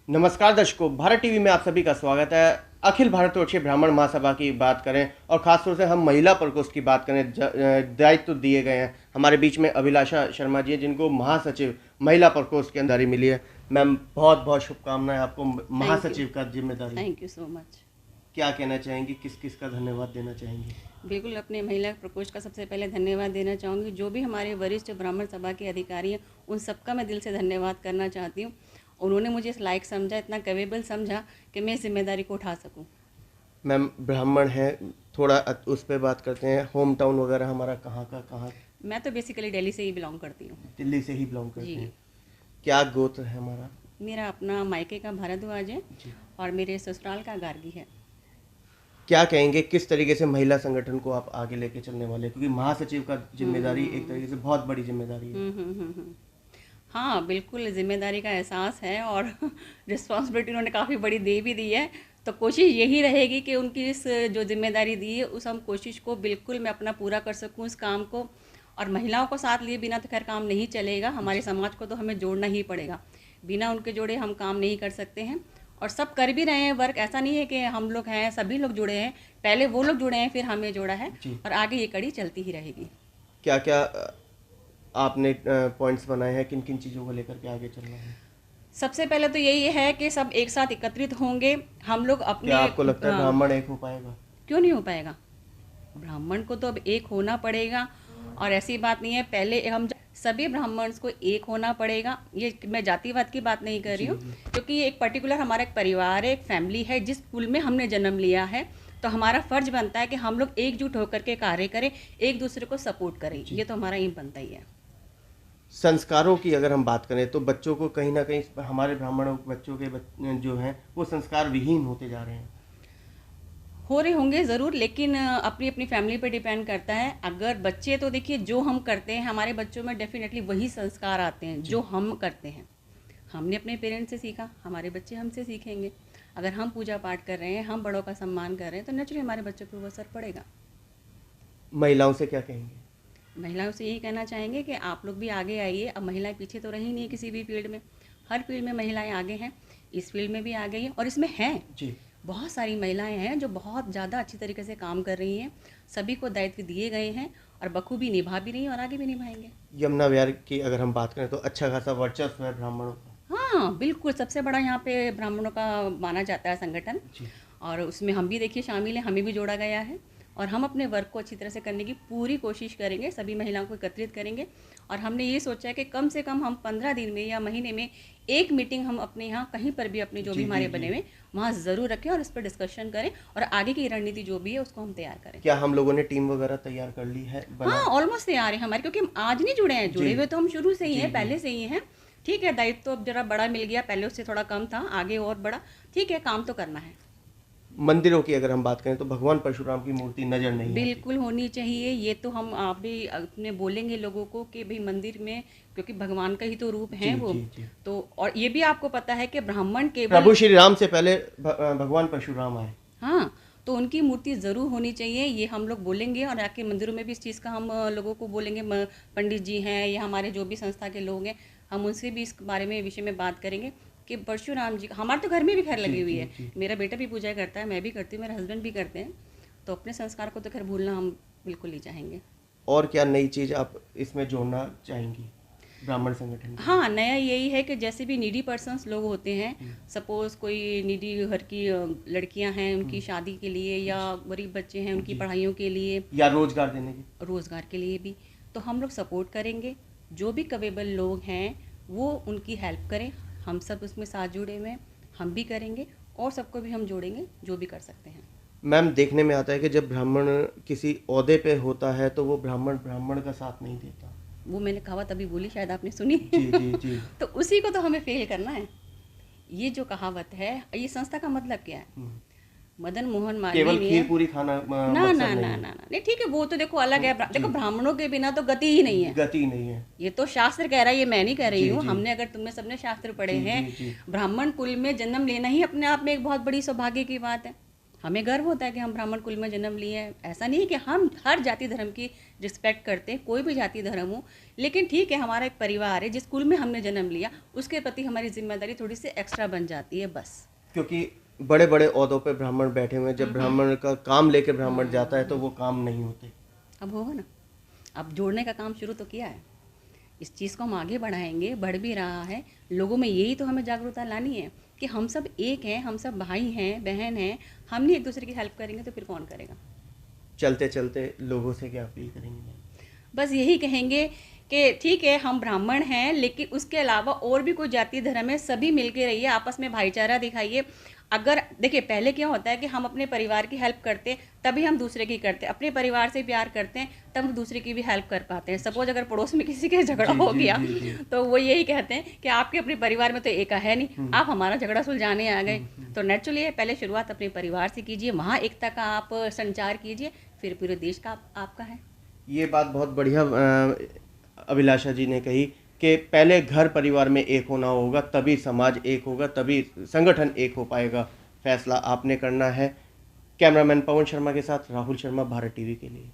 नमस्कार दर्शकों, भारत टीवी में आप सभी का स्वागत है। अखिल भारतीय ब्राह्मण महासभा की बात करें और खासतौर से हम महिला प्रकोष्ठ की बात करें, दायित्व दिए गए हैं। हमारे बीच में अभिलाषा शर्मा जी हैं, जिनको महासचिव महिला प्रकोष्ठ की जिम्मेदारी मिली है। मैम, बहुत बहुत शुभकामनाएं आपको महासचिव का जिम्मेदारी। Thank you so much. क्या कहना चाहेंगी, किस किस का धन्यवाद देना चाहेंगी? बिल्कुल, अपने महिला प्रकोष्ठ का सबसे पहले धन्यवाद देना चाहूँगी। जो भी हमारे वरिष्ठ ब्राह्मण सभा के अधिकारी हैं, उन सबका मैं दिल से धन्यवाद करना चाहती हूँ। उन्होंने मुझे इस लायक समझा, इतना कैपेबल समझा कि मैं इस जिम्मेदारी को उठा सकूँ। मैम, ब्राह्मण है, थोड़ा उस पर बात करते हैं। होम टाउन वगैरह हमारा कहाँ? मैं तो बेसिकली दिल्ली से ही बिलोंग करती हूँ। दिल्ली से ही बिलोंग करते जी। हैं। क्या गोत्र है हमारा? मेरा अपना मायके का भारद्वाज है जी। और मेरे ससुराल का गार्गी है। क्या कहेंगे, किस तरीके से महिला संगठन को आप आगे लेके चलने वाले हैं? क्योंकि महासचिव का जिम्मेदारी एक तरीके से बहुत बड़ी जिम्मेदारी है। हाँ, बिल्कुल जिम्मेदारी का एहसास है और रिस्पॉन्सिबिलिटी उन्होंने काफ़ी बड़ी दे भी दी है। तो कोशिश यही रहेगी कि उनकी इस जो जिम्मेदारी दी है, उस हम कोशिश को बिल्कुल मैं अपना पूरा कर सकूँ इस काम को। और महिलाओं को साथ लिए बिना तो खैर काम नहीं चलेगा। हमारे समाज को तो हमें जोड़ना ही पड़ेगा। बिना उनके जोड़े हम काम नहीं कर सकते हैं। और सब कर भी रहे हैं वर्क, ऐसा नहीं है कि हम लोग हैं, सभी लोग जुड़े हैं। पहले वो लोग जुड़े हैं, फिर हमें जोड़ा है और आगे ये कड़ी चलती ही रहेगी। क्या क्या आपने पॉइंट्स बनाए हैं, किन किन चीज़ों को लेकर के आगे चलना है? सबसे पहले तो यही है कि सब एक साथ एकत्रित होंगे हम लोग अपने। क्या आपको लगता है ब्राह्मण एक हो पाएगा? क्यों नहीं हो पाएगा? ब्राह्मण को तो अब एक होना पड़ेगा। और ऐसी बात नहीं है, पहले हम सभी ब्राह्मण्स को एक होना पड़ेगा। ये मैं जातिवाद की बात नहीं कर रही हूँ, क्योंकि ये एक पर्टिकुलर हमारा एक परिवार है, एक फैमिली है, जिस कुल में हमने जन्म लिया है। तो हमारा फर्ज बनता है कि हम लोग एकजुट होकर के कार्य करें, एक दूसरे को सपोर्ट करें। ये तो हमारा एम बनता ही है। संस्कारों की अगर हम बात करें तो बच्चों को कहीं ना कहीं हमारे ब्राह्मणों बच्चों के जो हैं वो संस्कार विहीन होते जा रहे हैं। हो रहे होंगे ज़रूर, लेकिन अपनी अपनी फैमिली पे डिपेंड करता है। अगर बच्चे तो देखिए, जो हम करते हैं हमारे बच्चों में डेफिनेटली वही संस्कार आते हैं जो हम करते हैं। हमने अपने पेरेंट्स से सीखा, हमारे बच्चे हमसे सीखेंगे। अगर हम पूजा पाठ कर रहे हैं, हम बड़ों का सम्मान कर रहे हैं, तो नेचुरली हमारे बच्चों पर वो असर पड़ेगा। महिलाओं से क्या कहेंगे? महिलाओं से यही कहना चाहेंगे कि आप लोग भी आगे आइए। अब महिलाएं पीछे तो रही नहीं किसी भी फील्ड में, हर फील्ड में महिलाएं आगे हैं। इस फील्ड में भी आ गई हैं और इसमें हैं जी। बहुत सारी महिलाएं हैं जो बहुत ज़्यादा अच्छी तरीके से काम कर रही हैं। सभी को दायित्व दिए गए हैं और बखूबी निभा भी रही हैं और आगे भी निभाएंगे। यमुना विहार की अगर हम बात करें तो अच्छा खासा वर्चस्व है ब्राह्मणों का। हाँ बिल्कुल, सबसे बड़ा यहाँ पे ब्राह्मणों का माना जाता है संगठन। जी। और उसमें हम भी देखिए शामिल हैं, हमें भी जोड़ा गया है। और हम अपने वर्क को अच्छी तरह से करने की पूरी कोशिश करेंगे, सभी महिलाओं को एकत्रित करेंगे। और हमने ये सोचा है कि कम से कम हम 15 दिन में या महीने में एक मीटिंग हम अपने यहाँ कहीं पर भी अपने जो भी हमारे बने हुए वहाँ ज़रूर रखें और इस पर डिस्कशन करें और आगे की रणनीति जो भी है उसको हम तैयार करें। क्या हम लोगों ने टीम वगैरह तैयार कर ली है? हाँ, ऑलमोस्ट तैयार है हमारे, क्योंकि हम आज नहीं जुड़े हैं, जुड़े हुए तो हम शुरू से ही हैं, पहले से ही हैं। ठीक है, दायित्व तो अब जरा बड़ा मिल गया, पहले उससे थोड़ा कम था, आगे और बड़ा। ठीक है, काम तो करना है। मंदिरों की अगर हम बात करें तो भगवान परशुराम की मूर्ति नजर नहीं बिल्कुल होनी चाहिए। ये तो हम आप भी अपने बोलेंगे लोगों को कि भाई मंदिर में, क्योंकि भगवान का ही तो रूप है वो। तो और ये भी आपको पता है कि ब्राह्मण के प्रभु श्री राम से पहले भगवान परशुराम आए। हाँ, तो उनकी मूर्ति ज़रूर होनी चाहिए, ये हम लोग बोलेंगे। और आके मंदिरों में भी इस चीज़ का हम लोगों को बोलेंगे। पंडित जी हैं या हमारे जो भी संस्था के लोग हैं, हम उनसे भी इस बारे में विषय में बात करेंगे कि परशुराम जी, हमारे तो घर में भी खैर लगी हुई है, मेरा बेटा भी पूजा करता है, मैं भी करती हूँ, मेरे हस्बैंड भी करते हैं। तो अपने संस्कार को तो खैर भूलना हम बिल्कुल नहीं चाहेंगे। और क्या नई चीज़ आप इसमें जोड़ना चाहेंगी ब्राह्मण संगठन? हाँ, नया यही है कि जैसे भी नीडी पर्सन्स लोग होते हैं, सपोज़ कोई नीडी घर की लड़कियां हैं, उनकी शादी के लिए, या गरीब बच्चे हैं उनकी पढ़ाइयों के लिए, या रोजगार देने की, रोज़गार के लिए भी, तो हम लोग सपोर्ट करेंगे। जो भी कैपेबल लोग हैं वो उनकी हेल्प करें। हम सब उसमें साथ जुड़े हुए हैं, हम भी करेंगे और सबको भी हम जोड़ेंगे जो भी कर सकते हैं। मैम, देखने में आता है कि जब ब्राह्मण किसी ओहदे पे होता है तो वो ब्राह्मण का साथ नहीं देता। वो मैंने कहावत अभी बोली, शायद आपने सुनी। जी। तो उसी को तो हमें फेल करना है। ये जो कहावत है, ये संस्था का मतलब क्या है? मदन मोहन मालवीय केवल खीर पूरी खाना ना नहीं, ठीक है, वो तो देखो अलग है। देखो, ब्राह्मणों के बिना तो गति ही नहीं है, गति नहीं है। ये तो शास्त्र कह रहा है, ये मैं नहीं कह रही हूँ। हमने, अगर तुमने सबने शास्त्र पढ़े हैं, ब्राह्मण कुल में जन्म लेना ही अपने आप में एक बहुत बड़ी सौभाग्य की बात है। हमें गर्व होता है कि हम ब्राह्मण कुल में जन्म लिए हैं। ऐसा नहीं है कि हम हर जाति धर्म की रिस्पेक्ट करते हैं, कोई भी जाति धर्म हो, लेकिन ठीक है हमारा एक परिवार है, जिस कुल में हमने जन्म लिया उसके प्रति हमारी जिम्मेदारी थोड़ी सी एक्स्ट्रा बन जाती है बस। क्योंकि बड़े बड़े ओहदों पे ब्राह्मण बैठे हुए हैं, जब ब्राह्मण का काम लेके ब्राह्मण जाता है तो वो काम नहीं होते। अब होगा ना, अब जोड़ने का काम शुरू तो किया है, इस चीज़ को हम आगे बढ़ाएंगे, बढ़ भी रहा है। लोगों में यही तो हमें जागरूकता लानी है कि हम सब एक हैं, हम सब भाई हैं, बहन हैं। हम नहीं एक दूसरे की हेल्प करेंगे तो फिर कौन करेगा। चलते चलते लोगों से क्या अपील करेंगे? बस यही कहेंगे कि ठीक है हम ब्राह्मण हैं, लेकिन उसके अलावा और भी कोई जाति धर्म है, सभी मिलके रहिए, आपस में भाईचारा दिखाइए। अगर देखिए पहले क्या होता है कि हम अपने परिवार की हेल्प करते हैं तभी हम दूसरे की करते हैं, अपने परिवार से प्यार करते हैं तब हम दूसरे की भी हेल्प कर पाते हैं। सपोज अगर पड़ोस में किसी के झगड़ा हो गया तो वो यही कहते हैं कि आपके अपने परिवार में तो एका है नहीं, आप हमारा झगड़ा सुलझाने आ गए। तो नेचुरली है, पहले शुरुआत अपने परिवार से कीजिए, वहाँ एकता का आप संचार कीजिए, फिर पूरे देश का आपका है। ये बात बहुत बढ़िया अभिलाषा जी ने कही कि पहले घर परिवार में एक होना होगा, तभी समाज एक होगा, तभी संगठन एक हो पाएगा। फैसला आपने करना है। कैमरामैन पवन शर्मा के साथ राहुल शर्मा, भारत टीवी के लिए।